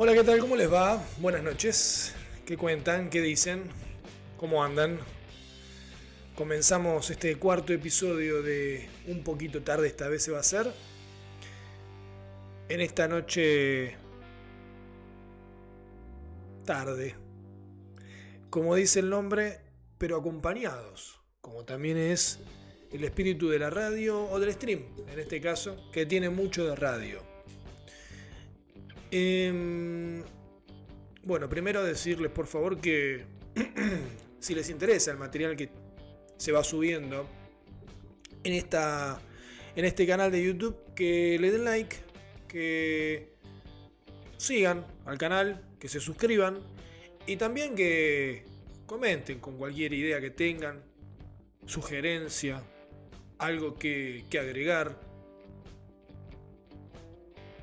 Hola, ¿qué tal? ¿Cómo les va? Buenas noches. ¿Qué cuentan? ¿Qué dicen? ¿Cómo andan? Comenzamos este cuarto episodio de Un poquito tarde, esta vez se va a hacer. En esta noche tarde, como dice el nombre, pero acompañados, como también es el espíritu de la radio o del stream, en este caso, que tiene mucho de radio. Bueno, primero decirles por favor que si les interesa el material que se va subiendo en este canal de YouTube, que le den like, que sigan al canal, que se suscriban y también que comenten con cualquier idea que tengan, sugerencia, algo que agregar,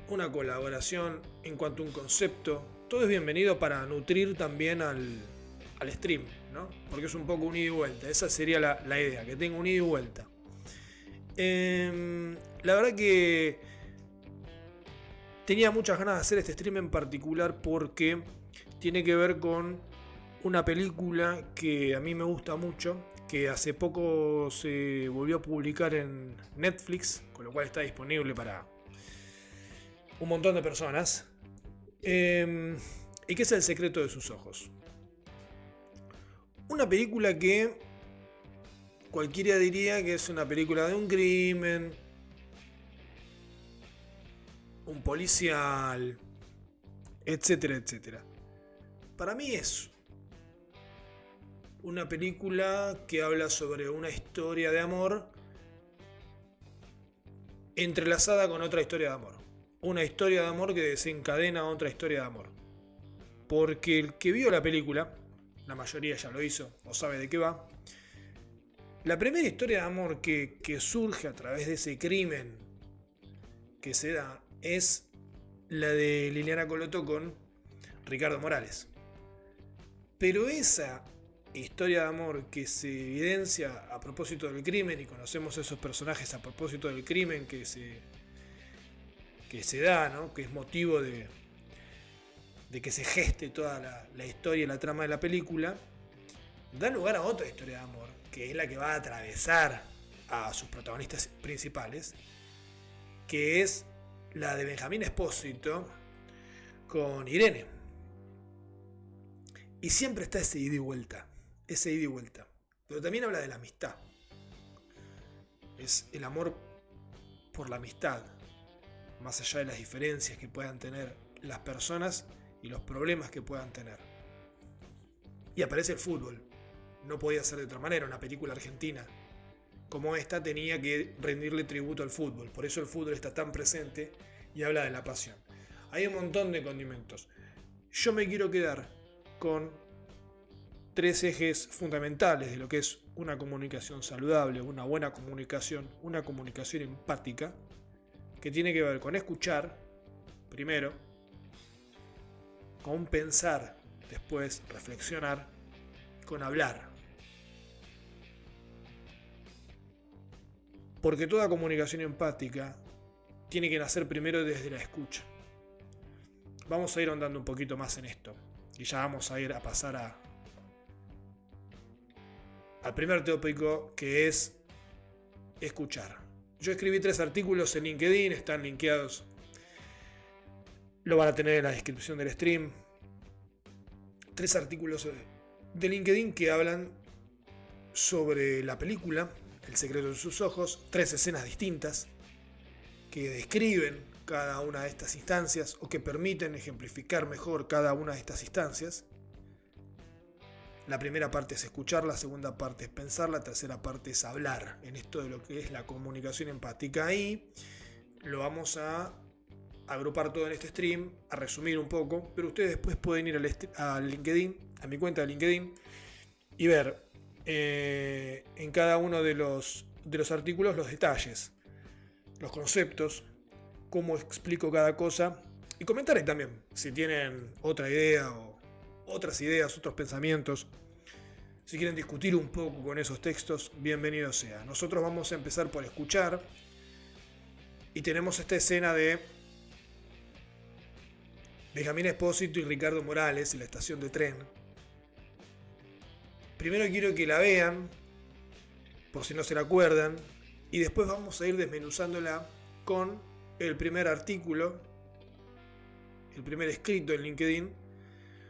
una colaboración en cuanto a un concepto. Todo es bienvenido para nutrir también al stream, ¿no? Porque es un poco un ida y vuelta. Esa sería la idea, que tenga un ida y vuelta. La verdad que tenía muchas ganas de hacer este stream en particular porque tiene que ver con una película que a mí me gusta mucho, que hace poco se volvió a publicar en Netflix, con lo cual está disponible para un montón de personas, y que es El secreto de sus ojos. Una película que cualquiera diría que es una película de un crimen, un policial, etcétera, etcétera. Para mí es una película que habla sobre una historia de amor entrelazada con otra historia de amor. Una historia de amor que desencadena otra historia de amor. Porque el que vio la película, la mayoría ya lo hizo o sabe de qué va, la primera historia de amor que surge a través de ese crimen que se da es la de Liliana Coloto con Ricardo Morales. Pero esa historia de amor que se evidencia a propósito del crimen, y conocemos esos personajes a propósito del crimen que se da, ¿no? Que es motivo de que se geste toda la historia y la trama de la película, da lugar a otra historia de amor, que es la que va a atravesar a sus protagonistas principales, que es la de Benjamín Espósito con Irene. Y siempre está ese ida y vuelta, pero también habla de la amistad. Es el amor por la amistad, más allá de las diferencias que puedan tener las personas y los problemas que puedan tener. Y aparece el fútbol. No podía ser de otra manera. Una película argentina como esta tenía que rendirle tributo al fútbol. Por eso el fútbol está tan presente y habla de la pasión. Hay un montón de condimentos. Yo me quiero quedar con tres ejes fundamentales de lo que es una comunicación saludable, una buena comunicación, una comunicación empática, que tiene que ver con escuchar, primero, con pensar, después reflexionar, con hablar. Porque toda comunicación empática tiene que nacer primero desde la escucha. Vamos a ir ahondando un poquito más en esto. Y ya vamos a ir a pasar al primer tópico, que es escuchar. Yo escribí 3 artículos en LinkedIn, están linkeados. Lo van a tener en la descripción del stream. 3 artículos de LinkedIn que hablan sobre la película El secreto de sus ojos. 3 escenas distintas que describen cada una de estas instancias o que permiten ejemplificar mejor cada una de estas instancias. La primera parte es escuchar, la segunda parte es pensar, la tercera parte es hablar, en esto de lo que es la comunicación empática. Ahí lo vamos a agrupar todo en este stream, a resumir un poco, pero ustedes después pueden ir al LinkedIn, a mi cuenta de LinkedIn, y ver en cada uno de los artículos los detalles, los conceptos, cómo explico cada cosa, y comentaré también si tienen otra idea o otras ideas, otros pensamientos. Si quieren discutir un poco con esos textos, bienvenido sea. Nosotros vamos a empezar por escuchar. Y tenemos esta escena de Benjamín Espósito y Ricardo Morales en la estación de tren. Primero quiero que la vean, por si no se la acuerdan, y después vamos a ir desmenuzándola con el primer artículo, el primer escrito en LinkedIn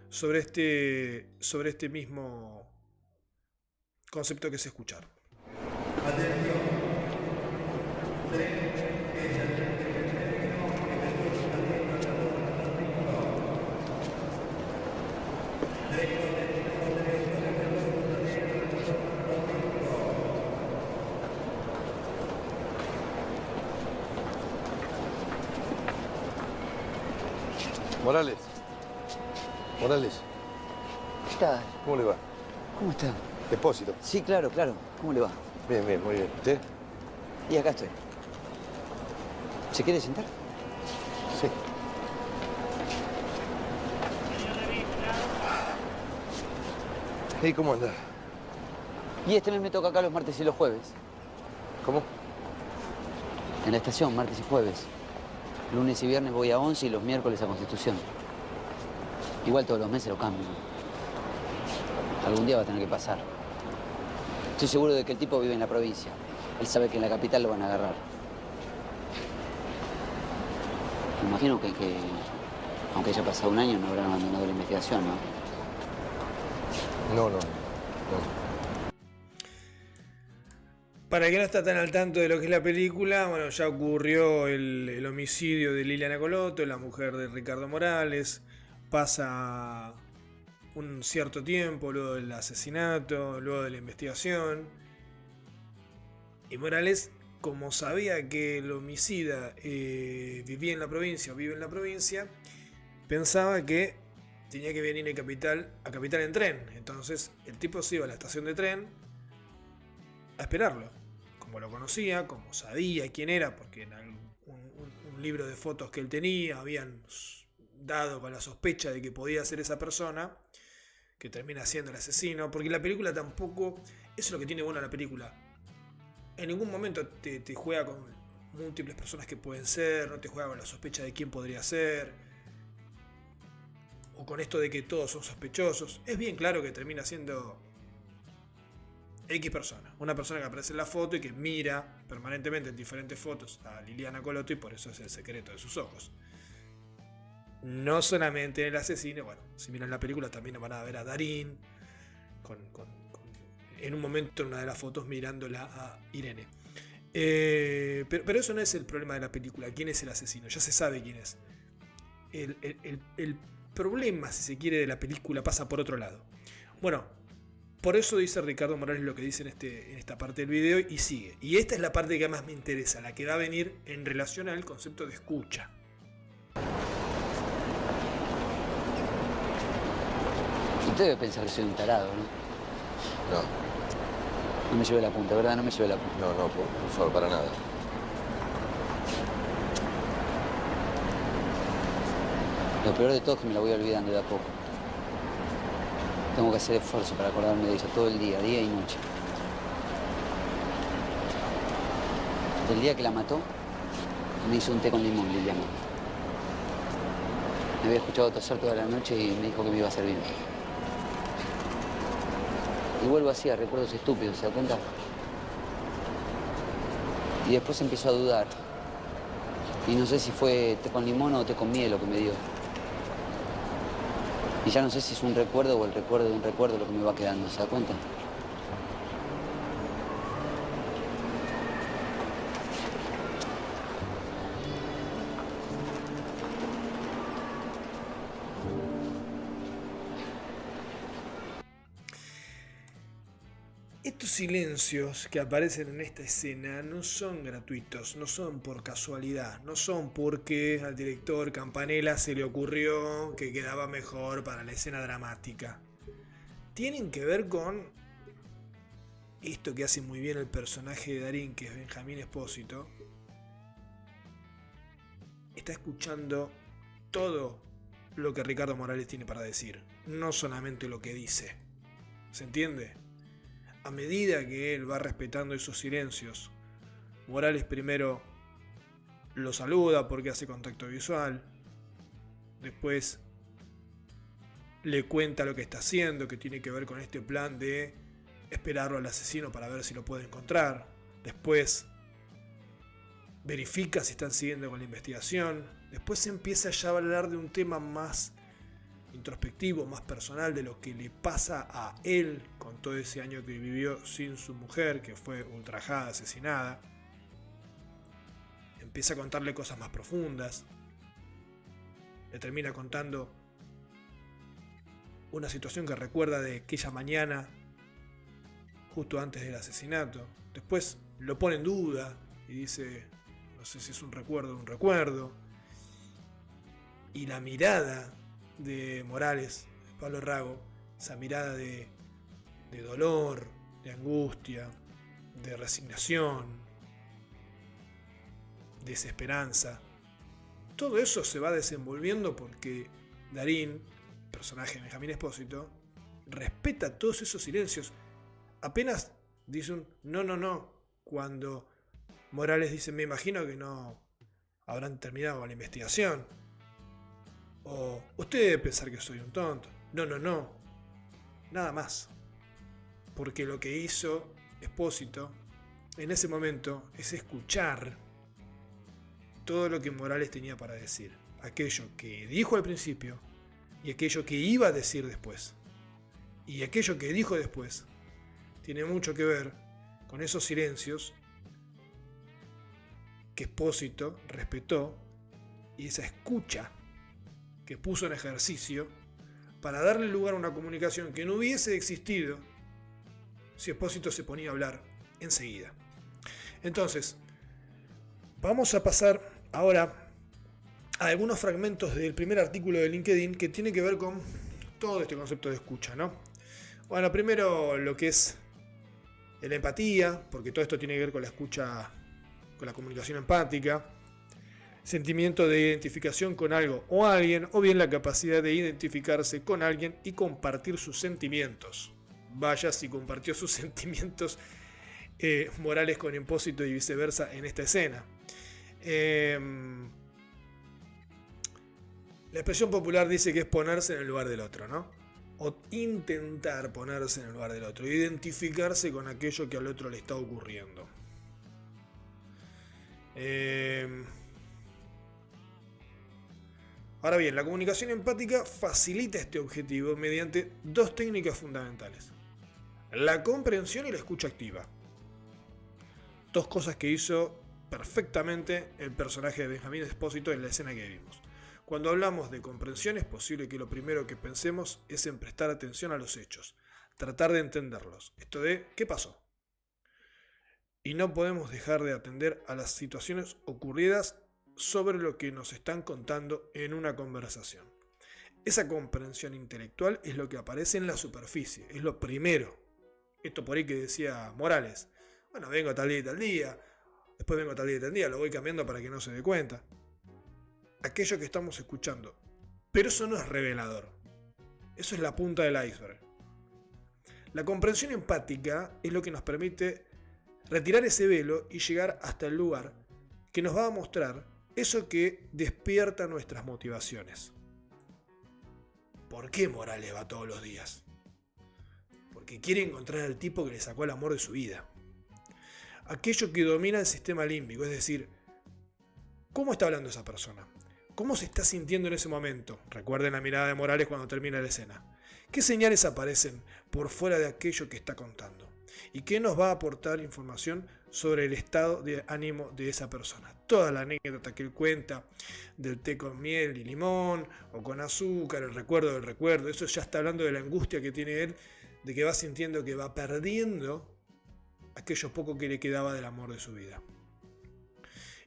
sobre este mismo concepto que es escuchar. Morales. Morales, ¿Qué tal? ¿cómo le va? ¿Cómo está? Depósito. Sí, claro, claro. ¿Cómo le va? Bien, bien, muy bien. ¿Usted? Y acá estoy. ¿Se quiere sentar? Sí. ¿Y cómo anda? Y este mes me toca acá los martes y los jueves. ¿Cómo? En la estación, martes y jueves. Lunes y viernes voy a 11 y los miércoles a Constitución. Igual todos los meses lo cambian. Algún día va a tener que pasar. Estoy seguro de que el tipo vive en la provincia. Él sabe que en la capital lo van a agarrar. Me imagino que aunque haya pasado un año, no habrán abandonado la investigación, ¿no? No. Para el que no está tan al tanto de lo que es la película, bueno, ya ocurrió el homicidio de Liliana Coloto, la mujer de Ricardo Morales. Pasa un cierto tiempo luego del asesinato, luego de la investigación. Y Morales, como sabía que el homicida vivía en la provincia o vive en la provincia, pensaba que tenía que venir a Capital en tren. Entonces el tipo se iba a la estación de tren a esperarlo. Como lo conocía, como sabía quién era, porque en un libro de fotos que él tenía habían dado con la sospecha de que podía ser esa persona, que termina siendo el asesino. Porque la película tampoco, eso es lo que tiene bueno la película, en ningún momento te juega con múltiples personas que pueden ser, no te juega con la sospecha de quién podría ser, o con esto de que todos son sospechosos. Es bien claro que termina siendo X persona, una persona que aparece en la foto y que mira permanentemente en diferentes fotos a Liliana Coloto, y por eso es el secreto de sus ojos. No solamente en el asesino, bueno, si miran la película también van a ver a Darín en un momento en una de las fotos mirándola a Irene. Pero eso no es el problema de la película. ¿Quién es el asesino? Ya se sabe quién es. El problema, si se quiere, de la película pasa por otro lado. Bueno, por eso dice Ricardo Morales lo que dice en esta parte del video y sigue. Y esta es la parte que más me interesa, la que va a venir en relación al concepto de escucha. Usted debe pensar que soy un tarado, ¿no? No, No me lleve la punta, ¿verdad? No me lleve la punta. no, por favor, para nada. Lo peor de todo es que me la voy olvidando de a poco. Tengo que hacer esfuerzo para acordarme de ella todo el día y noche. El día que la mató, me hizo un té con limón, Liliana. Me había escuchado toser toda la noche y me dijo que me iba a hacer bien. Y vuelvo así a recuerdos estúpidos, ¿se da cuenta? Y después empiezo a dudar. Y no sé si fue té con limón o té con miel lo que me dio. Y ya no sé si es un recuerdo o el recuerdo de un recuerdo lo que me va quedando, ¿se da cuenta? Estos silencios que aparecen en esta escena no son gratuitos, no son por casualidad, no son porque al director Campanella se le ocurrió que quedaba mejor para la escena dramática. Tienen que ver con esto que hace muy bien el personaje de Darín, que es Benjamín Espósito. Está escuchando todo lo que Ricardo Morales tiene para decir, no solamente lo que dice. ¿Se entiende? A medida que él va respetando esos silencios, Morales primero lo saluda porque hace contacto visual, Después le cuenta lo que está haciendo, que tiene que ver con este plan de esperarlo al asesino para ver si lo puede encontrar. Después verifica si están siguiendo con la investigación. Después se empieza ya a hablar de un tema más introspectivo, más personal, de lo que le pasa a él con todo ese año que vivió sin su mujer, que fue ultrajada, asesinada. Empieza a contarle cosas más profundas. Le termina contando una situación que recuerda de aquella mañana justo antes del asesinato. Después lo pone en duda y dice, no sé si es un recuerdo. Y la mirada de Morales, Pablo Rago, esa mirada de dolor, de angustia, de resignación, desesperanza, todo eso se va desenvolviendo porque Darín, personaje de Benjamín Espósito, respeta todos esos silencios. Apenas dice un no, cuando Morales dice, me imagino que no habrán terminado la investigación. O usted debe pensar que soy un tonto. No. Nada más. Porque lo que hizo Espósito en ese momento es escuchar todo lo que Morales tenía para decir. Aquello que dijo al principio y aquello que iba a decir después. Y aquello que dijo después tiene mucho que ver con esos silencios que Espósito respetó y esa escucha que puso en ejercicio para darle lugar a una comunicación que no hubiese existido si Espósito se ponía a hablar enseguida. Entonces, vamos a pasar ahora a algunos fragmentos del primer artículo de LinkedIn que tiene que ver con todo este concepto de escucha, ¿no? Bueno, primero lo que es la empatía, porque todo esto tiene que ver con la escucha, con la comunicación empática, sentimiento de identificación con algo o alguien, o bien la capacidad de identificarse con alguien y compartir sus sentimientos. Vaya si compartió sus sentimientos Morales con Espósito y viceversa en esta escena. La expresión popular dice que es ponerse en el lugar del otro, ¿no? O intentar ponerse en el lugar del otro, identificarse con aquello que al otro le está ocurriendo. Ahora bien, la comunicación empática facilita este objetivo mediante dos técnicas fundamentales: la comprensión y la escucha activa. Dos cosas que hizo perfectamente el personaje de Benjamín Espósito en la escena que vimos. Cuando hablamos de comprensión, es posible que lo primero que pensemos es en prestar atención a los hechos, tratar de entenderlos. Esto de ¿qué pasó? Y no podemos dejar de atender a las situaciones ocurridas sobre lo que nos están contando en una conversación. Esa comprensión intelectual es lo que aparece en la superficie, es lo primero. Esto por ahí que decía Morales. Bueno, vengo tal día y tal día, después vengo tal día y tal día, lo voy cambiando para que no se dé cuenta. Aquello que estamos escuchando. Pero eso no es revelador. Eso es la punta del iceberg. La comprensión empática es lo que nos permite retirar ese velo y llegar hasta el lugar que nos va a mostrar eso que despierta nuestras motivaciones. ¿Por qué Morales va todos los días? Porque quiere encontrar al tipo que le sacó el amor de su vida. Aquello que domina el sistema límbico, es decir, ¿cómo está hablando esa persona? ¿Cómo se está sintiendo en ese momento? Recuerden la mirada de Morales cuando termina la escena. ¿Qué señales aparecen por fuera de aquello que está contando? ¿Y qué nos va a aportar información sobre el estado de ánimo de esa persona? Toda la anécdota que él cuenta del té con miel y limón o con azúcar, el recuerdo del recuerdo, eso ya está hablando de la angustia que tiene él, de que va sintiendo que va perdiendo aquello poco que le quedaba del amor de su vida.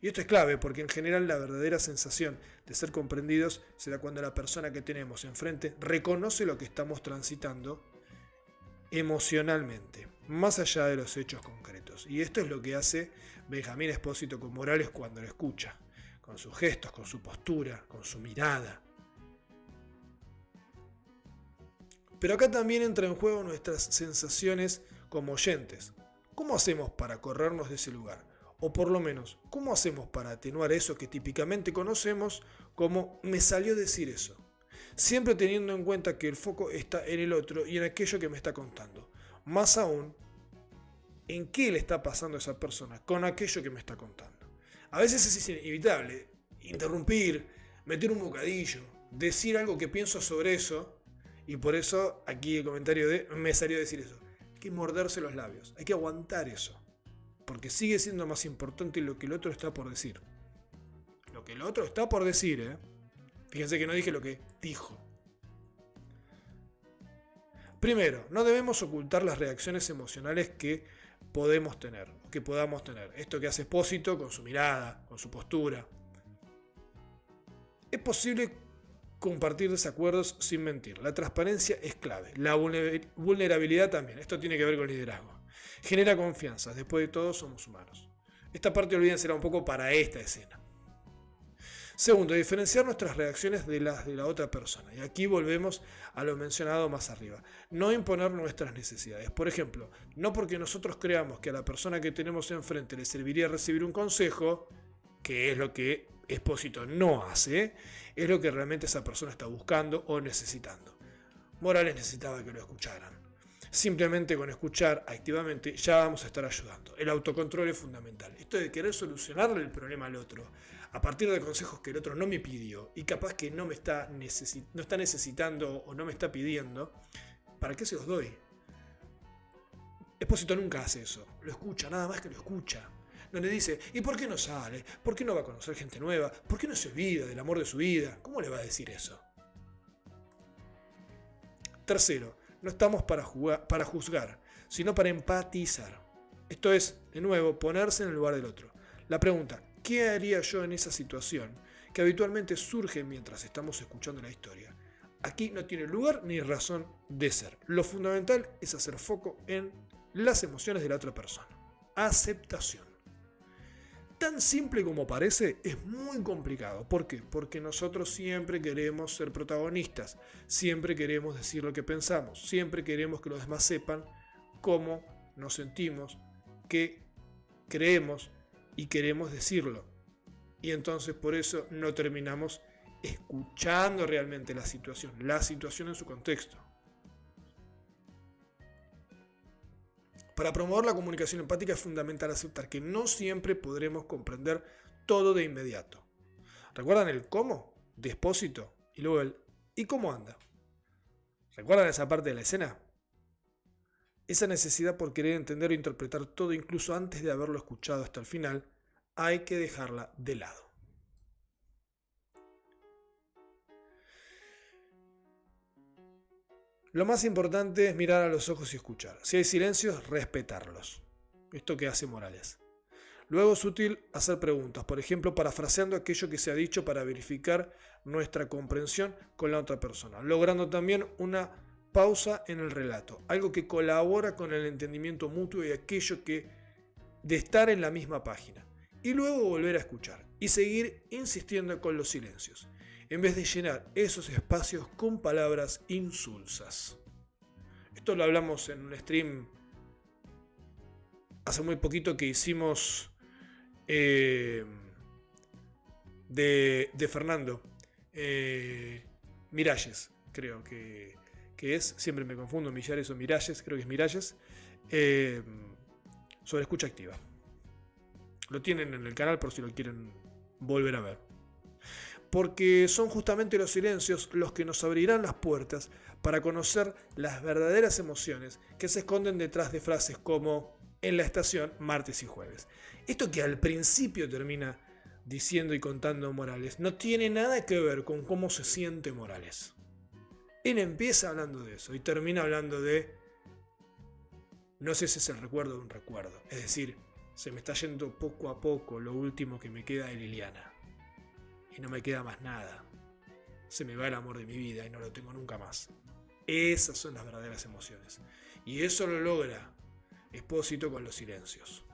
Y esto es clave porque en general la verdadera sensación de ser comprendidos se da cuando la persona que tenemos enfrente reconoce lo que estamos transitando emocionalmente, más allá de los hechos concretos. Y esto es lo que hace Benjamín Espósito con Morales cuando lo escucha, con sus gestos, con su postura, con su mirada. Pero acá también entra en juego nuestras sensaciones como oyentes. ¿Cómo hacemos para corrernos de ese lugar? O por lo menos, ¿cómo hacemos para atenuar eso que típicamente conocemos como me salió decir eso? Siempre teniendo en cuenta que el foco está en el otro y en aquello que me está contando. Más aún, en qué le está pasando a esa persona con aquello que me está contando. A veces es inevitable interrumpir, meter un bocadillo, decir algo que pienso sobre eso, y por eso aquí el comentario de me salió decir eso. Hay que morderse los labios, hay que aguantar eso. Porque sigue siendo más importante lo que el otro está por decir. Lo que el otro está por decir, ¿eh? Fíjense que no dije lo que dijo. Primero, no debemos ocultar las reacciones emocionales que podemos tener, o que podamos tener. Esto que hace Espósito con su mirada, con su postura. Es posible compartir desacuerdos sin mentir. La transparencia es clave. La vulnerabilidad también. Esto tiene que ver con liderazgo. Genera confianza. Después de todo, somos humanos. Esta parte, olvídensela un poco para esta escena. Segundo, diferenciar nuestras reacciones de las de la otra persona. Y aquí volvemos a lo mencionado más arriba. No imponer nuestras necesidades. Por ejemplo, no porque nosotros creamos que a la persona que tenemos enfrente le serviría recibir un consejo, que es lo que Espósito no hace, es lo que realmente esa persona está buscando o necesitando. Morales necesitaba que lo escucharan. Simplemente con escuchar activamente ya vamos a estar ayudando. El autocontrol es fundamental. Esto de querer solucionarle el problema al otro a partir de consejos que el otro no me pidió y capaz que no está necesitando o no me está pidiendo, ¿para qué se los doy? Espósito nunca hace eso. Lo escucha, nada más que lo escucha. No le dice, ¿y por qué no sale? ¿Por qué no va a conocer gente nueva? ¿Por qué no se olvida del amor de su vida? ¿Cómo le va a decir eso? Tercero, no estamos para juzgar, sino para empatizar. Esto es, de nuevo, ponerse en el lugar del otro. La pregunta, ¿qué haría yo en esa situación? Que habitualmente surge mientras estamos escuchando la historia. Aquí no tiene lugar ni razón de ser. Lo fundamental es hacer foco en las emociones de la otra persona. Aceptación. Tan simple como parece, es muy complicado. ¿Por qué? Porque nosotros siempre queremos ser protagonistas, siempre queremos decir lo que pensamos, siempre queremos que los demás sepan cómo nos sentimos, qué creemos y queremos decirlo. Y entonces por eso no terminamos escuchando realmente la situación en su contexto. Para promover la comunicación empática es fundamental aceptar que no siempre podremos comprender todo de inmediato. ¿Recuerdan el cómo de Espósito? Y luego el ¿y cómo anda? ¿Recuerdan esa parte de la escena? Esa necesidad por querer entender o interpretar todo incluso antes de haberlo escuchado hasta el final, hay que dejarla de lado. Lo más importante es mirar a los ojos y escuchar. Si hay silencios, respetarlos. Esto que hace Morales. Luego es útil hacer preguntas, por ejemplo, parafraseando aquello que se ha dicho para verificar nuestra comprensión con la otra persona, logrando también una pausa en el relato, algo que colabora con el entendimiento mutuo y aquello que de estar en la misma página. Y luego volver a escuchar y seguir insistiendo con los silencios, en vez de llenar esos espacios con palabras insulsas. Esto lo hablamos en un stream hace muy poquito que hicimos de Fernando Miralles, creo que es, siempre me confundo Millares o Miralles, creo que es Miralles, sobre escucha activa. Lo tienen en el canal por si lo quieren volver a ver. Porque son justamente los silencios los que nos abrirán las puertas para conocer las verdaderas emociones que se esconden detrás de frases como en la estación martes y jueves. Esto que al principio termina diciendo y contando Morales no tiene nada que ver con cómo se siente Morales. Él empieza hablando de eso y termina hablando de no sé si es el recuerdo de un recuerdo. Es decir, se me está yendo poco a poco lo último que me queda de Liliana. Y no me queda más nada. Se me va el amor de mi vida y no lo tengo nunca más. Esas son las verdaderas emociones. Y eso lo logra Espósito con los silencios.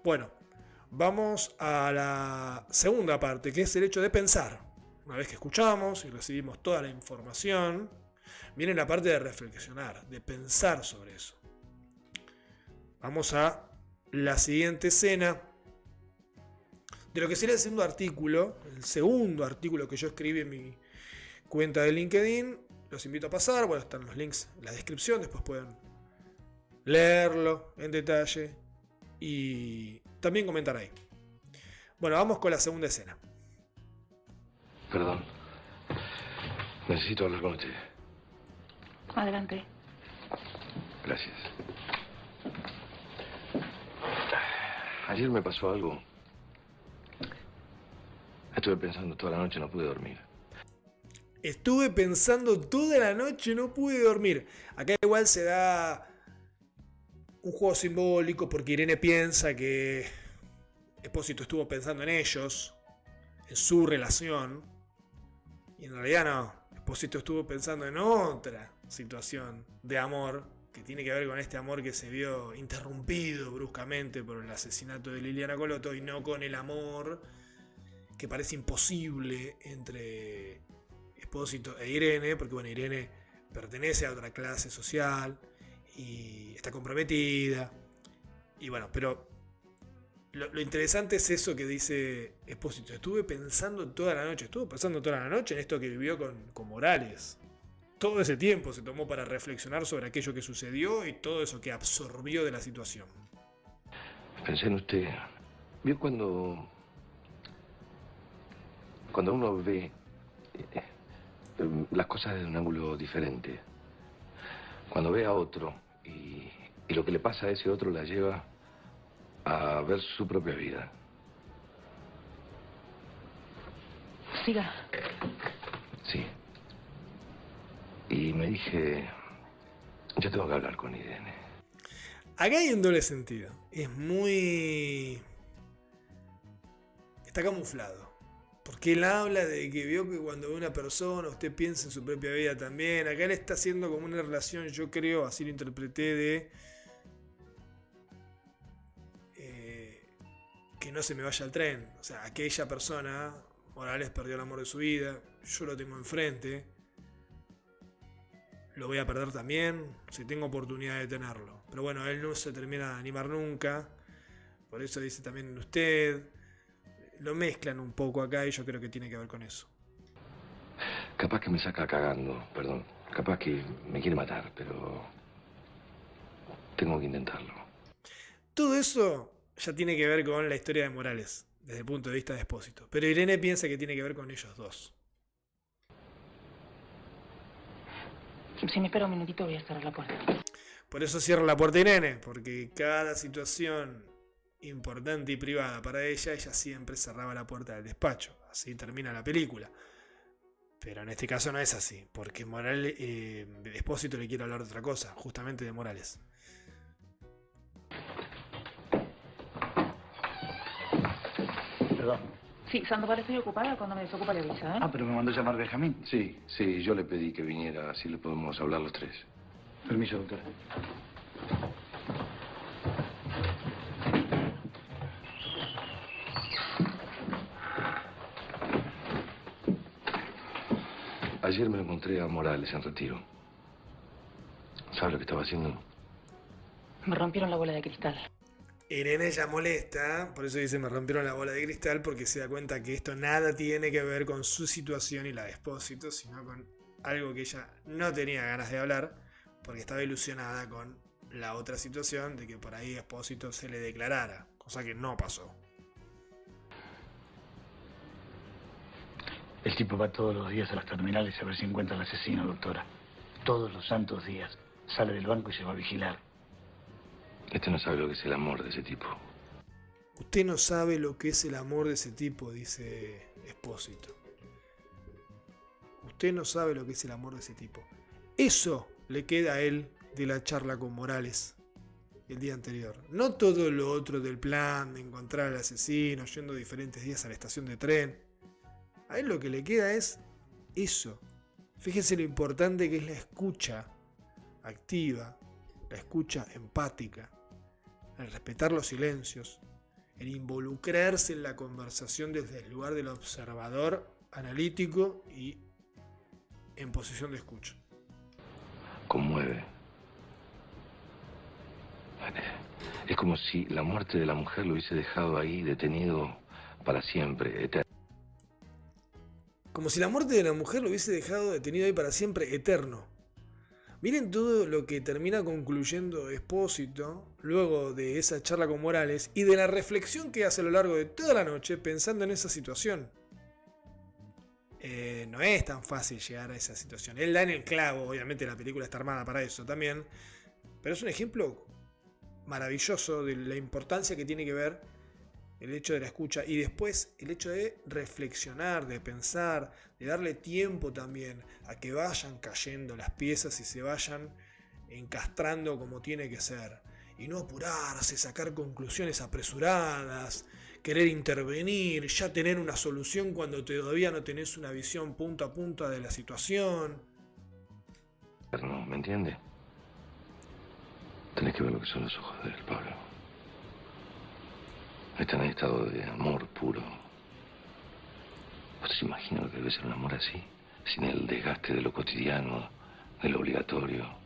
Bueno, vamos a la segunda parte, que es el hecho de pensar. Una vez que escuchamos y recibimos toda la información, viene la parte de reflexionar, de pensar sobre eso. Vamos a la siguiente escena, De lo que sería el segundo artículo, que yo escribí en mi cuenta de LinkedIn, los invito a pasar, bueno, están los links en la descripción, después pueden leerlo en detalle y también comentar ahí. Bueno, vamos con la segunda escena. Perdón. Necesito hablar con usted. Adelante. Gracias. Ayer me pasó algo. Estuve pensando toda la noche, no pude dormir. Estuve pensando toda la noche, no pude dormir. Acá igual se da un juego simbólico porque Irene piensa que Espósito estuvo pensando en ellos, en su relación, y en realidad no. Espósito estuvo pensando en otra situación de amor que tiene que ver con este amor que se vio interrumpido bruscamente por el asesinato de Liliana Coloto y no con el amor que parece imposible entre Espósito e Irene, porque bueno, Irene pertenece a otra clase social y está comprometida. Y bueno, pero lo interesante es eso que dice Espósito. Estuvo pensando toda la noche en esto que vivió con Morales. Todo ese tiempo se tomó para reflexionar sobre aquello que sucedió y todo eso que absorbió de la situación. Pensé en usted. ¿Vio cuando uno ve las cosas desde un ángulo diferente? Cuando ve a otro y lo que le pasa a ese otro la lleva a ver su propia vida. Siga. Sí. Y me dije, yo tengo que hablar con Irene. Acá hay un doble sentido. Está camuflado. Porque él habla de que vio que cuando ve una persona usted piensa en su propia vida también. Acá él está haciendo como una relación, yo creo, así lo interpreté, de que no se me vaya el tren. O sea, aquella persona, Morales perdió el amor de su vida, yo lo tengo enfrente, lo voy a perder también si tengo oportunidad de tenerlo. Pero bueno, él no se termina de animar nunca, por eso dice también en usted. Lo mezclan un poco acá y yo creo que tiene que ver con eso. Capaz que me saca cagando, perdón. Capaz que me quiere matar, pero tengo que intentarlo. Todo eso ya tiene que ver con la historia de Morales, desde el punto de vista de Espósito. Pero Irene piensa que tiene que ver con ellos dos. Si me espera un minutito voy a cerrar la puerta. Por eso cierra la puerta Irene, porque cada situación importante y privada para ella siempre cerraba la puerta del despacho. Así termina la película. Pero en este caso no es así, porque Morales, Espósito le quiere hablar de otra cosa, justamente de Morales. Perdón. Sí, Sandoval, estoy ocupada. Cuando me desocupa le avisa, ¿eh? Ah, pero me mandó llamar Benjamín. Sí, yo le pedí que viniera, así le podemos hablar los tres. Permiso, doctora. Ayer me encontré a Morales en retiro. ¿Sabe lo que estaba haciendo? Me rompieron la bola de cristal. Irene ya molesta, por eso dice me rompieron la bola de cristal, porque se da cuenta que esto nada tiene que ver con su situación y la de Espósito, sino con algo que ella no tenía ganas de hablar, porque estaba ilusionada con la otra situación de que por ahí Espósito se le declarara, cosa que no pasó. El tipo va todos los días a las terminales a ver si encuentra al asesino, doctora. Todos los santos días. Sale del banco y se va a vigilar. Usted no sabe lo que es el amor de ese tipo. Usted no sabe lo que es el amor de ese tipo, dice Espósito. Usted no sabe lo que es el amor de ese tipo. Eso le queda a él de la charla con Morales el día anterior. No todo lo otro del plan de encontrar al asesino, yendo diferentes días a la estación de tren. A él lo que le queda es eso. Fíjese lo importante que es la escucha activa, la escucha empática, el respetar los silencios, el involucrarse en la conversación desde el lugar del observador analítico y en posición de escucha. Conmueve. Es como si la muerte de la mujer lo hubiese dejado ahí detenido para siempre, eterno. Como si la muerte de la mujer lo hubiese dejado detenido ahí para siempre, eterno. Miren todo lo que termina concluyendo Espósito luego de esa charla con Morales y de la reflexión que hace a lo largo de toda la noche pensando en esa situación. No es tan fácil llegar a esa situación. Él da en el clavo, obviamente la película está armada para eso también, pero es un ejemplo maravilloso de la importancia que tiene que ver el hecho de la escucha y después el hecho de reflexionar, de pensar, de darle tiempo también a que vayan cayendo las piezas y se vayan encastrando como tiene que ser. Y no apurarse, sacar conclusiones apresuradas, querer intervenir, ya tener una solución cuando todavía no tenés una visión punto a punto de la situación. ¿Me entiende? Tenés que ver lo que son los ojos de él, Pablo. Están en estado de amor puro. ¿Usted se imagina lo que debe ser un amor así? Sin el desgaste de lo cotidiano, de lo obligatorio.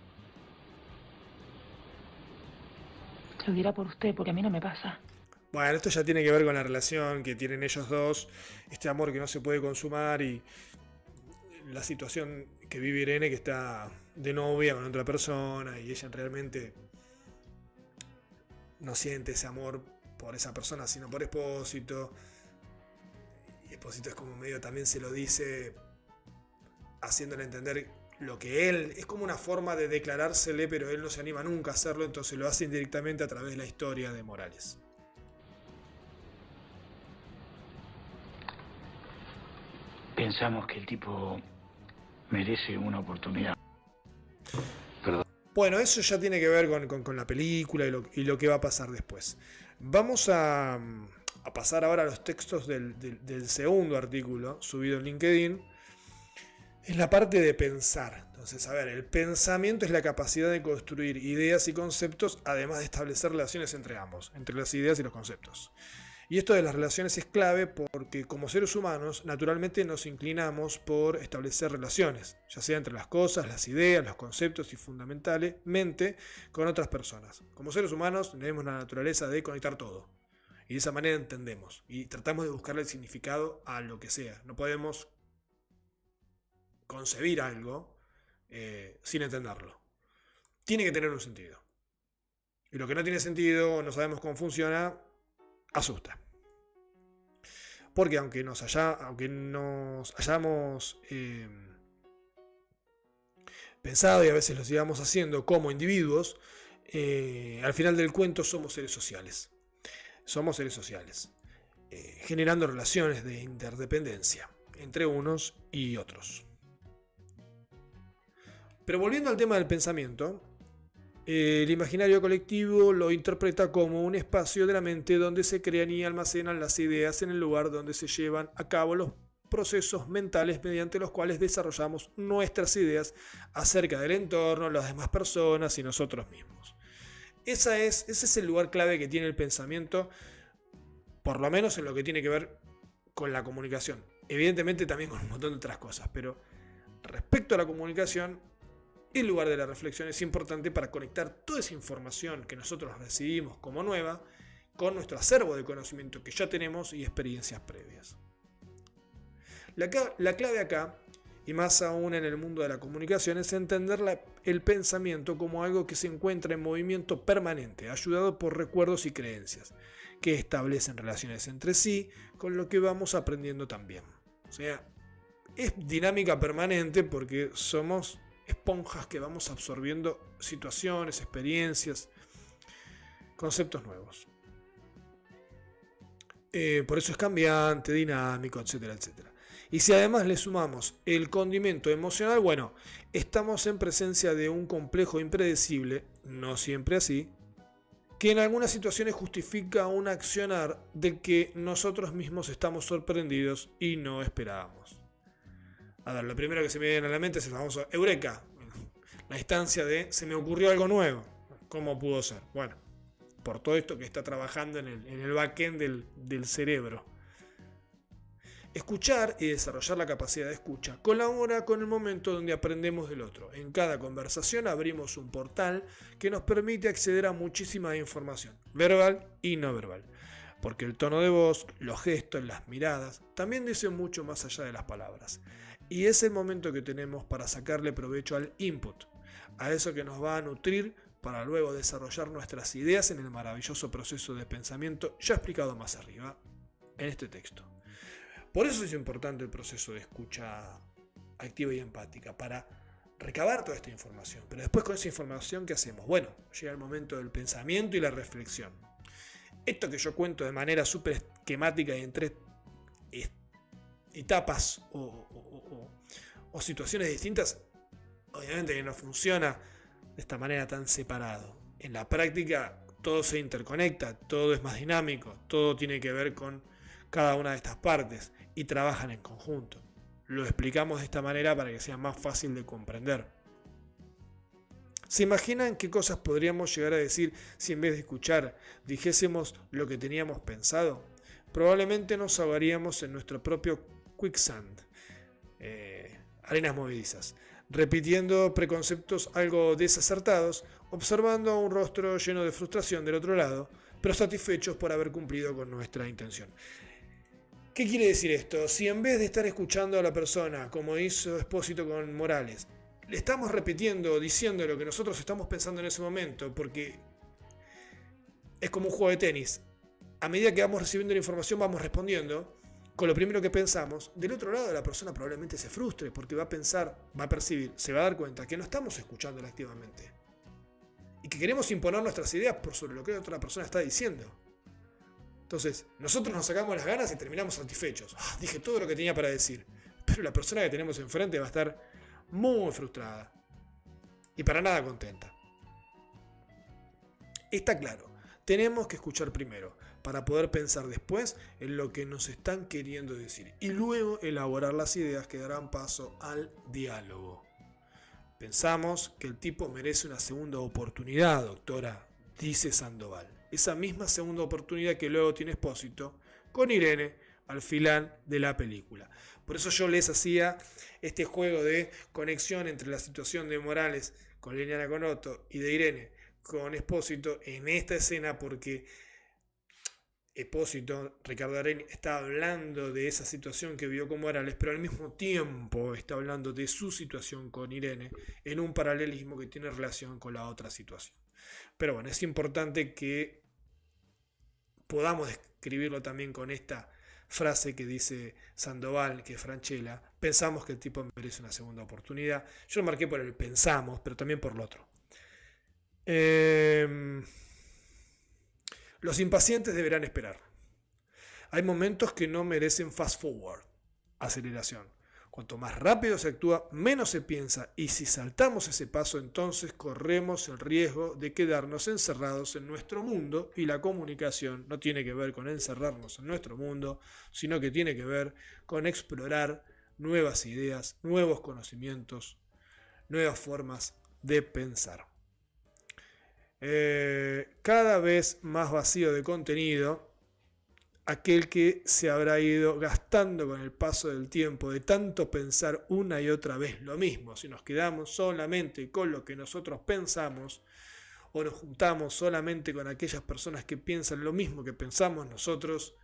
Lo dirá por usted, porque a mí no me pasa. Bueno, esto ya tiene que ver con la relación que tienen ellos dos, este amor que no se puede consumar y la situación que vive Irene, que está de novia con otra persona y ella realmente no siente ese amor por esa persona, sino por Espósito. Y Espósito es como medio también se lo dice, haciéndole entender lo que él, es como una forma de declarársele, pero él no se anima nunca a hacerlo, entonces lo hace indirectamente a través de la historia de Morales. Pensamos que el tipo merece una oportunidad. Bueno, eso ya tiene que ver con la película y lo que va a pasar después. Vamos a pasar ahora a los textos del segundo artículo subido en LinkedIn. Es la parte de pensar. Entonces, a ver, el pensamiento es la capacidad de construir ideas y conceptos, además de establecer relaciones entre ambos, entre las ideas y los conceptos. Y esto de las relaciones es clave porque como seres humanos naturalmente nos inclinamos por establecer relaciones, ya sea entre las cosas, las ideas, los conceptos y fundamentalmente con otras personas. Como seres humanos tenemos la naturaleza de conectar todo y de esa manera entendemos y tratamos de buscarle el significado a lo que sea. No podemos concebir algo sin entenderlo. Tiene que tener un sentido. Y lo que no tiene sentido o no sabemos cómo funciona, asusta. Porque aunque nos hayamos pensado y a veces lo sigamos haciendo como individuos, al final del cuento somos seres sociales. Somos seres sociales, generando relaciones de interdependencia entre unos y otros. Pero volviendo al tema del pensamiento, el imaginario colectivo lo interpreta como un espacio de la mente donde se crean y almacenan las ideas en el lugar donde se llevan a cabo los procesos mentales mediante los cuales desarrollamos nuestras ideas acerca del entorno, las demás personas y nosotros mismos. Ese es el lugar clave que tiene el pensamiento, por lo menos en lo que tiene que ver con la comunicación. Evidentemente también con un montón de otras cosas, pero respecto a la comunicación, el lugar de la reflexión es importante para conectar toda esa información que nosotros recibimos como nueva con nuestro acervo de conocimiento que ya tenemos y experiencias previas. La clave acá, y más aún en el mundo de la comunicación, es entender el pensamiento como algo que se encuentra en movimiento permanente, ayudado por recuerdos y creencias, que establecen relaciones entre sí con lo que vamos aprendiendo también. O sea, es dinámica permanente porque somos esponjas que vamos absorbiendo situaciones, experiencias, conceptos nuevos. Por eso es cambiante, dinámico, etcétera, etcétera. Y si además le sumamos el condimento emocional, bueno, estamos en presencia de un complejo impredecible, no siempre así, que en algunas situaciones justifica un accionar del que nosotros mismos estamos sorprendidos y no esperábamos. A ver, lo primero que se me viene a la mente es el famoso Eureka, la instancia de se me ocurrió algo nuevo. ¿Cómo pudo ser? Bueno, por todo esto que está trabajando en el backend del cerebro. Escuchar y desarrollar la capacidad de escucha colabora con el momento donde aprendemos del otro. En cada conversación abrimos un portal que nos permite acceder a muchísima información, verbal y no verbal. porque el tono de voz, los gestos, las miradas, también dicen mucho más allá de las palabras. Y es el momento que tenemos para sacarle provecho al input, a eso que nos va a nutrir para luego desarrollar nuestras ideas en el maravilloso proceso de pensamiento ya explicado más arriba en este texto. Por eso es importante el proceso de escucha activa y empática, para recabar toda esta información. Pero después, con esa información, ¿qué hacemos? Bueno, llega el momento del pensamiento y la reflexión. Esto que yo cuento de manera súper esquemática y en 3 etapas o situaciones distintas, obviamente que no funciona de esta manera tan separado. En la práctica todo se interconecta, todo es más dinámico, todo tiene que ver con cada una de estas partes y trabajan en conjunto. Lo explicamos de esta manera para que sea más fácil de comprender. ¿Se imaginan qué cosas podríamos llegar a decir si en vez de escuchar dijésemos lo que teníamos pensado? Probablemente nos ahogaríamos en nuestro propio quicksand, arenas movedizas, repitiendo preconceptos algo desacertados, observando un rostro lleno de frustración del otro lado, pero satisfechos por haber cumplido con nuestra intención. ¿Qué quiere decir esto? Si en vez de estar escuchando a la persona, como hizo Espósito con Morales, le estamos repitiendo, diciendo lo que nosotros estamos pensando en ese momento, porque es como un juego de tenis. A medida que vamos recibiendo la información, vamos respondiendo con lo primero que pensamos. Del otro lado, la persona probablemente se frustre, porque va a pensar, va a percibir, se va a dar cuenta que no estamos escuchándola activamente. Y que queremos imponer nuestras ideas por sobre lo que otra persona está diciendo. Entonces, nosotros nos sacamos las ganas y terminamos satisfechos. Dije todo lo que tenía para decir. Pero la persona que tenemos enfrente va a estar muy frustrada. Y para nada contenta. Está claro. Tenemos que escuchar primero, para poder pensar después en lo que nos están queriendo decir. Y luego elaborar las ideas que darán paso al diálogo. Pensamos que el tipo merece una segunda oportunidad, doctora, dice Sandoval. Esa misma segunda oportunidad que luego tiene Espósito con Irene al final de la película. Por eso yo les hacía este juego de conexión entre la situación de Morales con Liliana Canoto y de Irene con Espósito en esta escena, porque Espósito, Ricardo Darín, está hablando de esa situación que vivió con Morales, pero al mismo tiempo está hablando de su situación con Irene en un paralelismo que tiene relación con la otra situación. Pero bueno, es importante que podamos describirlo también con esta frase que dice Sandoval, que es Francella: pensamos que el tipo merece una segunda oportunidad. Yo lo marqué por el pensamos, pero también por lo otro. Los impacientes deberán esperar. Hay momentos que no merecen fast forward, aceleración. Cuanto más rápido se actúa, menos se piensa, y si saltamos ese paso, entonces corremos el riesgo de quedarnos encerrados en nuestro mundo, y la comunicación no tiene que ver con encerrarnos en nuestro mundo, sino que tiene que ver con explorar nuevas ideas, nuevos conocimientos, nuevas formas de pensar. Cada vez más vacío de contenido aquel que se habrá ido gastando con el paso del tiempo de tanto pensar una y otra vez lo mismo. Si nos quedamos solamente con lo que nosotros pensamos, o nos juntamos solamente con aquellas personas que piensan lo mismo que pensamos nosotros,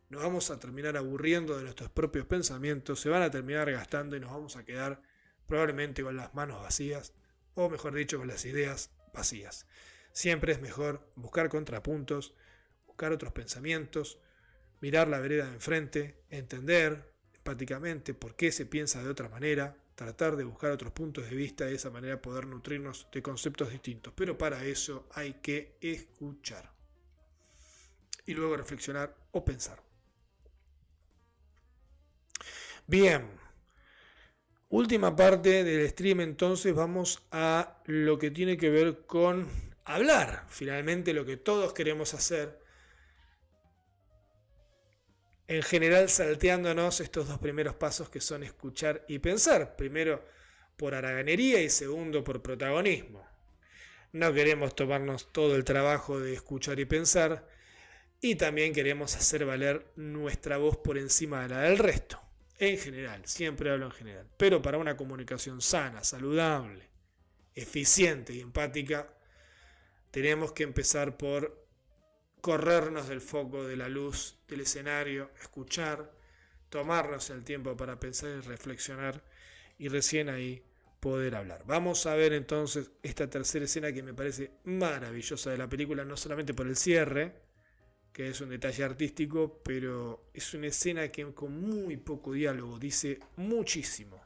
nos vamos a terminar aburriendo de nuestros propios pensamientos, se van a terminar gastando y nos vamos a quedar probablemente con las manos vacías, o mejor dicho, con las ideas vacías. Siempre es mejor buscar contrapuntos, buscar otros pensamientos, mirar la vereda de enfrente, entender empáticamente por qué se piensa de otra manera, tratar de buscar otros puntos de vista y de esa manera poder nutrirnos de conceptos distintos. Pero para eso hay que escuchar y luego reflexionar o pensar. Bien, última parte del stream, entonces vamos a lo que tiene que ver con hablar. Finalmente lo que todos queremos hacer. En general salteándonos estos dos primeros pasos que son escuchar y pensar. Primero por haraganería y segundo por protagonismo. No queremos tomarnos todo el trabajo de escuchar y pensar. Y también queremos hacer valer nuestra voz por encima de la del resto. En general, siempre hablo en general. Pero para una comunicación sana, saludable, eficiente y empática, tenemos que empezar por corrernos del foco de la luz del escenario, escuchar, tomarnos el tiempo para pensar y reflexionar y recién ahí poder hablar. Vamos a ver entonces esta tercera escena que me parece maravillosa de la película, no solamente por el cierre, que es un detalle artístico, pero es una escena que con muy poco diálogo dice muchísimo.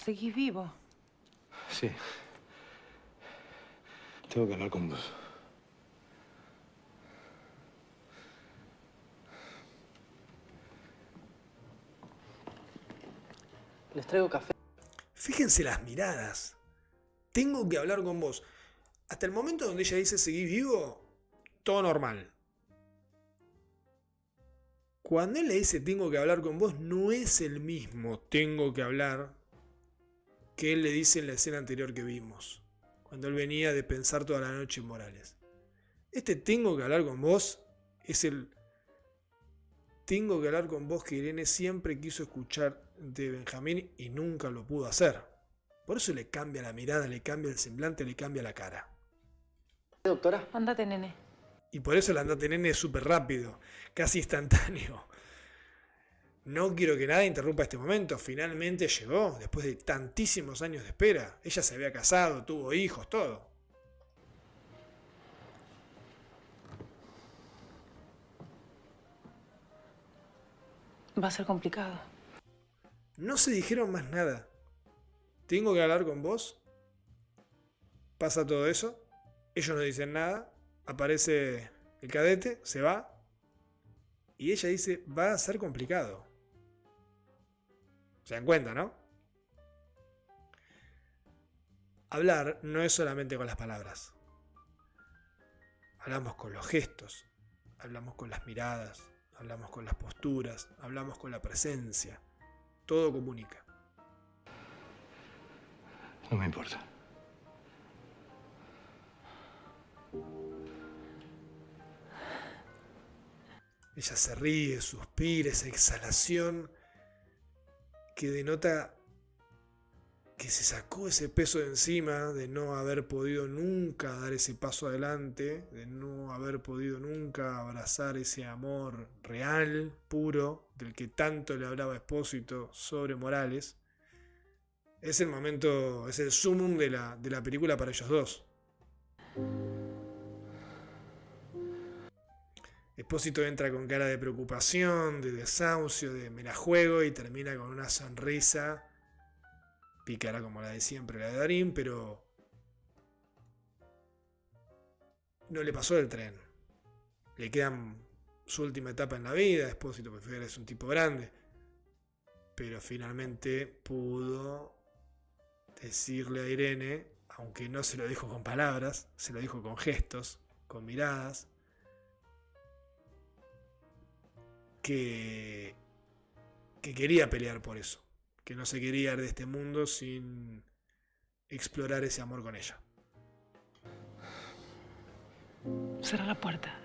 ¿Seguís vivo? Sí. Tengo que hablar con vos. Les traigo café. Fíjense las miradas. Tengo que hablar con vos. Hasta el momento donde ella dice seguís vivo, todo normal. Cuando él le dice tengo que hablar con vos, no es el mismo tengo que hablar que él le dice en la escena anterior que vimos, cuando él venía de pensar toda la noche en Morales. Este tengo que hablar con vos es el tengo que hablar con vos que Irene siempre quiso escuchar de Benjamín y nunca lo pudo hacer. Por eso le cambia la mirada, le cambia el semblante, le cambia la cara. Doctora. Andate, nene. Y por eso el andate nene es súper rápido, casi instantáneo. No quiero que nada interrumpa este momento. Finalmente llegó, después de tantísimos años de espera. Ella se había casado, tuvo hijos, todo. Va a ser complicado. No se dijeron más nada. Tengo que hablar con vos. Pasa todo eso. Ellos no dicen nada. Aparece el cadete, se va. Y ella dice, va a ser complicado. Se dan cuenta, ¿no? Hablar no es solamente con las palabras. Hablamos con los gestos. Hablamos con las miradas. Hablamos con las posturas. Hablamos con la presencia. Todo comunica. No me importa. Ella se ríe, suspira, esa exhalación que denota que se sacó ese peso de encima, de no haber podido nunca dar ese paso adelante, de no haber podido nunca abrazar ese amor real, puro, del que tanto le hablaba Espósito sobre Morales. Es el momento, es el sumum de la película para ellos dos. Espósito entra con cara de preocupación, de desahucio, de me la juego y termina con una sonrisa pícara como la de siempre, la de Darín, pero no le pasó el tren. Le queda su última etapa en la vida. Espósito prefiere es un tipo grande, pero finalmente pudo decirle a Irene, aunque no se lo dijo con palabras, se lo dijo con gestos, con miradas, que quería pelear por eso, que no se quería ir de este mundo sin explorar ese amor con ella. Cerra la puerta.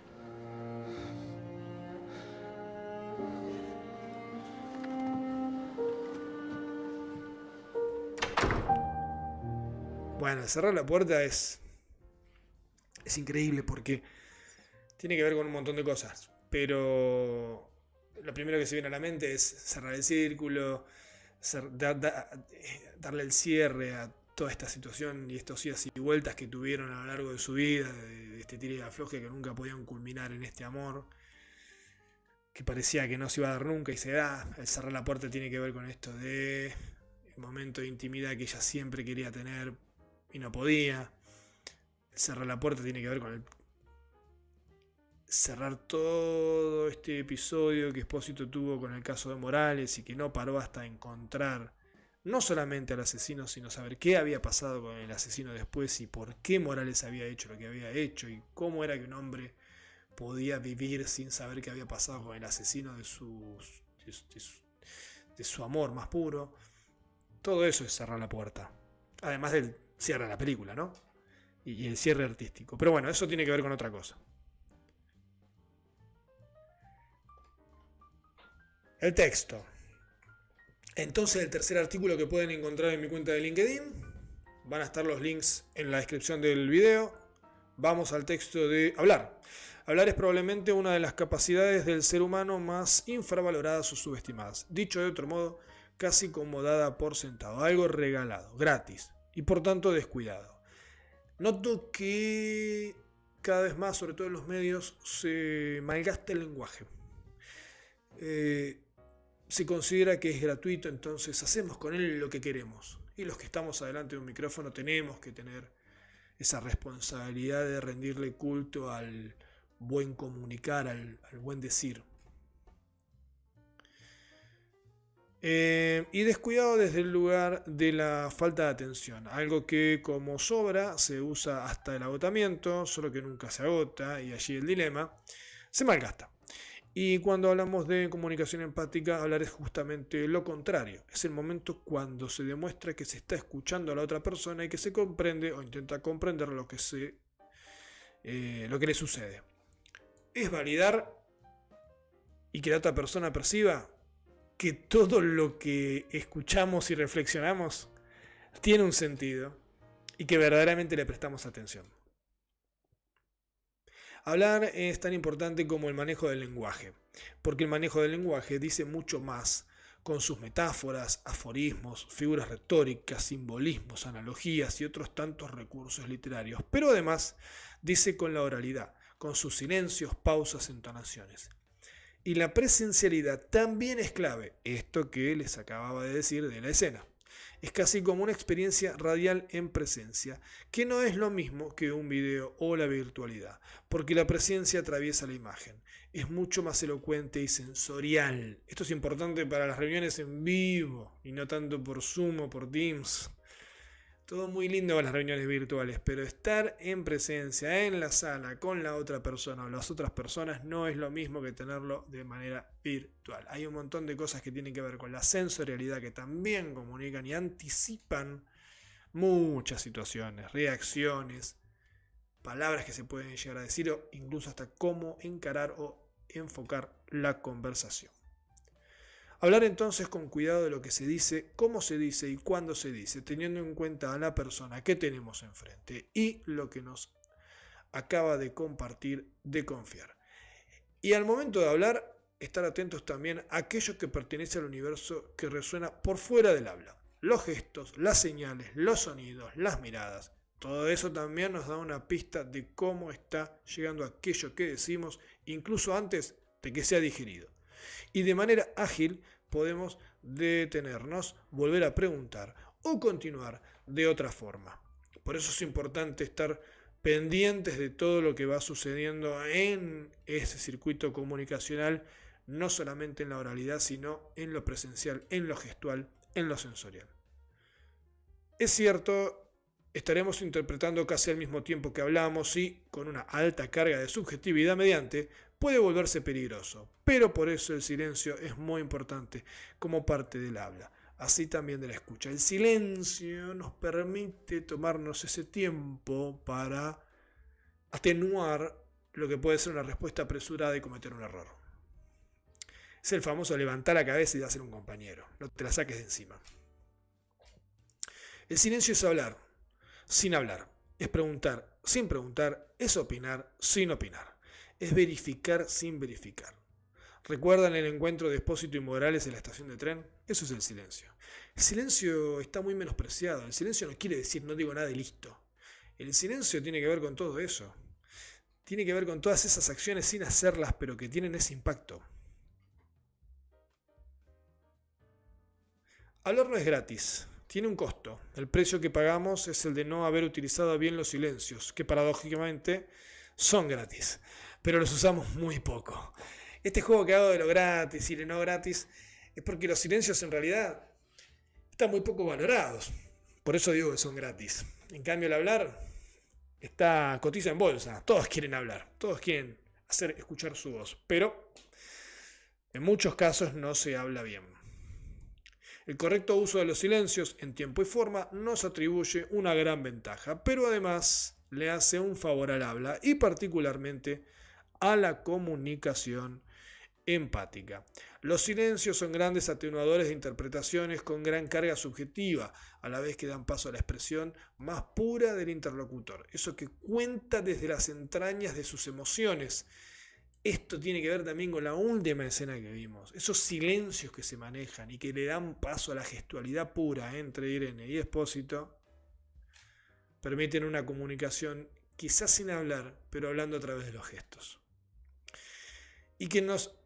Bueno, cerrar la puerta es increíble porque tiene que ver con un montón de cosas, pero lo primero que se viene a la mente es cerrar el círculo, darle el cierre a toda esta situación y estos idas y vueltas que tuvieron a lo largo de su vida, de este tira y afloje que nunca podían culminar en este amor, que parecía que no se iba a dar nunca y se da. El cerrar la puerta tiene que ver con esto de el momento de intimidad que ella siempre quería tener y no podía. El cerrar la puerta tiene que ver con el cerrar todo este episodio que Espósito tuvo con el caso de Morales y que no paró hasta encontrar no solamente al asesino, sino saber qué había pasado con el asesino después y por qué Morales había hecho lo que había hecho y cómo era que un hombre podía vivir sin saber qué había pasado con el asesino de su amor más puro. Todo eso es cerrar la puerta, además del cierre de la película, ¿no? Y el cierre artístico, pero bueno, eso tiene que ver con otra cosa. El texto. Entonces, el tercer artículo que pueden encontrar en mi cuenta de LinkedIn. Van a estar los links en la descripción del video. Vamos al texto de hablar. Hablar es probablemente una de las capacidades del ser humano más infravaloradas o subestimadas. Dicho de otro modo, casi como dada por sentado, algo regalado, gratis y por tanto descuidado. Noto que cada vez más, sobre todo en los medios, se malgasta el lenguaje. Se considera que es gratuito, entonces hacemos con él lo que queremos. Y los que estamos adelante de un micrófono tenemos que tener esa responsabilidad de rendirle culto al buen comunicar, al buen decir. Y descuidado desde el lugar de la falta de atención, algo que como sobra se usa hasta el agotamiento, solo que nunca se agota, y allí el dilema, se malgasta. Y cuando hablamos de comunicación empática, hablar es justamente lo contrario. Es el momento cuando se demuestra que se está escuchando a la otra persona y que se comprende o intenta comprender lo que le sucede. Es validar y que la otra persona perciba que todo lo que escuchamos y reflexionamos tiene un sentido y que verdaderamente le prestamos atención. Hablar es tan importante como el manejo del lenguaje, porque el manejo del lenguaje dice mucho más con sus metáforas, aforismos, figuras retóricas, simbolismos, analogías y otros tantos recursos literarios, pero además dice con la oralidad, con sus silencios, pausas, entonaciones. Y la presencialidad también es clave, esto que les acababa de decir de la escena. Es casi como una experiencia radial en presencia, que no es lo mismo que un video o la virtualidad, porque la presencia atraviesa la imagen, es mucho más elocuente y sensorial. Esto es importante para las reuniones en vivo, y no tanto por Zoom o por Teams. Todo muy lindo con las reuniones virtuales, pero estar en presencia, en la sala, con la otra persona o las otras personas no es lo mismo que tenerlo de manera virtual. Hay un montón de cosas que tienen que ver con la sensorialidad que también comunican y anticipan muchas situaciones, reacciones, palabras que se pueden llegar a decir o incluso hasta cómo encarar o enfocar la conversación. Hablar entonces con cuidado de lo que se dice, cómo se dice y cuándo se dice, teniendo en cuenta a la persona que tenemos enfrente y lo que nos acaba de compartir, de confiar. Y al momento de hablar, estar atentos también a aquello que pertenece al universo que resuena por fuera del habla. Los gestos, las señales, los sonidos, las miradas. Todo eso también nos da una pista de cómo está llegando aquello que decimos, incluso antes de que sea digerido. Y de manera ágil podemos detenernos, volver a preguntar o continuar de otra forma. Por eso es importante estar pendientes de todo lo que va sucediendo en ese circuito comunicacional, no solamente en la oralidad, sino en lo presencial, en lo gestual, en lo sensorial. Es cierto, estaremos interpretando casi al mismo tiempo que hablamos y con una alta carga de subjetividad mediante puede volverse peligroso, pero por eso el silencio es muy importante como parte del habla, así también de la escucha. El silencio nos permite tomarnos ese tiempo para atenuar lo que puede ser una respuesta apresurada y cometer un error. Es el famoso levantar la cabeza y hacer un compañero, no te la saques de encima. El silencio es hablar, sin hablar, es preguntar, sin preguntar, es opinar, sin opinar. Es verificar sin verificar. ¿Recuerdan el encuentro de Espósito y Morales en la estación de tren? Eso es el silencio. El silencio está muy menospreciado. El silencio no quiere decir no digo nada y listo. El silencio tiene que ver con todo eso. Tiene que ver con todas esas acciones sin hacerlas, pero que tienen ese impacto. Hablar no es gratis. Tiene un costo. El precio que pagamos es el de no haber utilizado bien los silencios, que paradójicamente son gratis, pero los usamos muy poco. Este juego que hago de lo gratis y de no gratis es porque los silencios en realidad están muy poco valorados. Por eso digo que son gratis. En cambio, el hablar cotiza en bolsa. Todos quieren hablar, todos quieren hacer escuchar su voz, pero en muchos casos no se habla bien. El correcto uso de los silencios en tiempo y forma nos atribuye una gran ventaja, pero además le hace un favor al habla y particularmente a la comunicación empática. Los silencios son grandes atenuadores de interpretaciones con gran carga subjetiva, a la vez que dan paso a la expresión más pura del interlocutor, eso que cuenta desde las entrañas de sus emociones. Esto tiene que ver también con la última escena que vimos, esos silencios que se manejan y que le dan paso a la gestualidad pura entre Irene y Espósito, permiten una comunicación quizás sin hablar, pero hablando a través de los gestos. Y que nos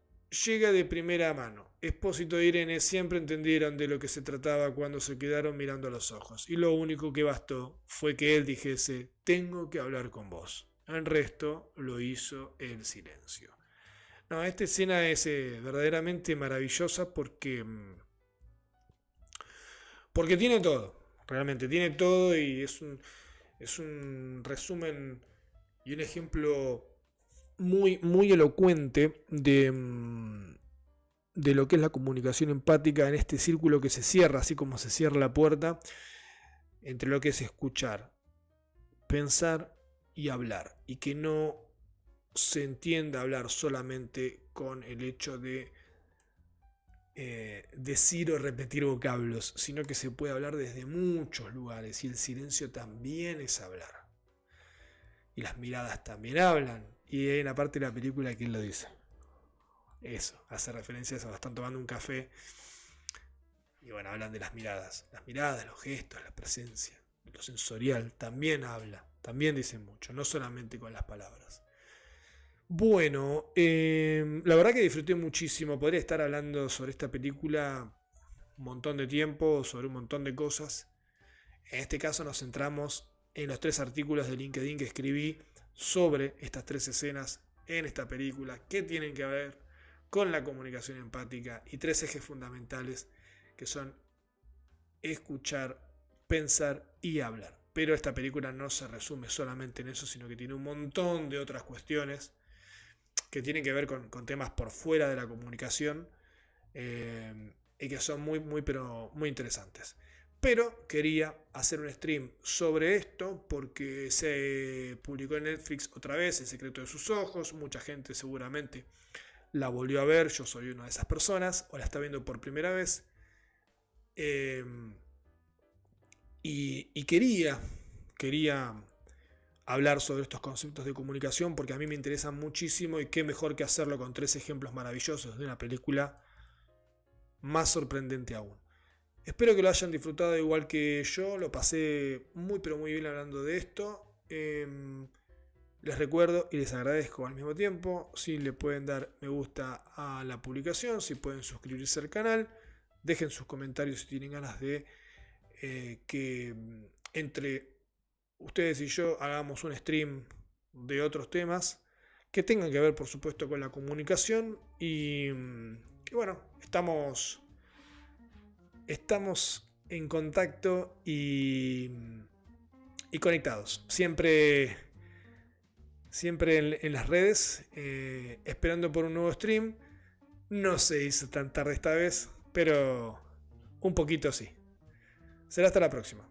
llega de primera mano. Espósito e Irene siempre entendieron de lo que se trataba cuando se quedaron mirando a los ojos, y lo único que bastó fue que él dijese: tengo que hablar con vos. El resto lo hizo el silencio. No, esta escena es verdaderamente maravillosa porque tiene todo, realmente tiene todo, y es un resumen y un ejemplo muy, muy elocuente de lo que es la comunicación empática en este círculo que se cierra, así como se cierra la puerta, entre lo que es escuchar, pensar y hablar, y que no se entienda hablar solamente con el hecho de decir o repetir vocablos, sino que se puede hablar desde muchos lugares, y el silencio también es hablar, y las miradas también hablan, y hay una parte de la película que él lo dice, eso, hace referencia a eso, están tomando un café y bueno, hablan de las miradas, los gestos, la presencia, lo sensorial también habla, también dice mucho, no solamente con las palabras. Bueno, la verdad que disfruté muchísimo. Podría estar hablando sobre esta película un montón de tiempo, sobre un montón de cosas. En este caso nos centramos en los 3 artículos de LinkedIn que escribí sobre estas 3 escenas en esta película que tienen que ver con la comunicación empática, y 3 ejes fundamentales que son escuchar, pensar y hablar. Pero esta película no se resume solamente en eso, sino que tiene un montón de otras cuestiones que tienen que ver con temas por fuera de la comunicación, y que son muy, muy, pero muy interesantes. Pero quería hacer un stream sobre esto porque se publicó en Netflix otra vez El secreto de sus ojos. Mucha gente seguramente la volvió a ver, yo soy una de esas personas, o la está viendo por primera vez. Y quería hablar sobre estos conceptos de comunicación porque a mí me interesan muchísimo, y qué mejor que hacerlo con 3 ejemplos maravillosos de una película más sorprendente aún. Espero que lo hayan disfrutado igual que yo, lo pasé muy pero muy bien hablando de esto. Les recuerdo y les agradezco al mismo tiempo si le pueden dar me gusta a la publicación, si pueden suscribirse al canal, dejen sus comentarios si tienen ganas de que entre ustedes y yo hagamos un stream de otros temas que tengan que ver, por supuesto, con la comunicación. Y bueno, estamos en contacto y conectados. Siempre en las redes, esperando por un nuevo stream. No se hizo tan tarde esta vez, pero un poquito sí. Será hasta la próxima.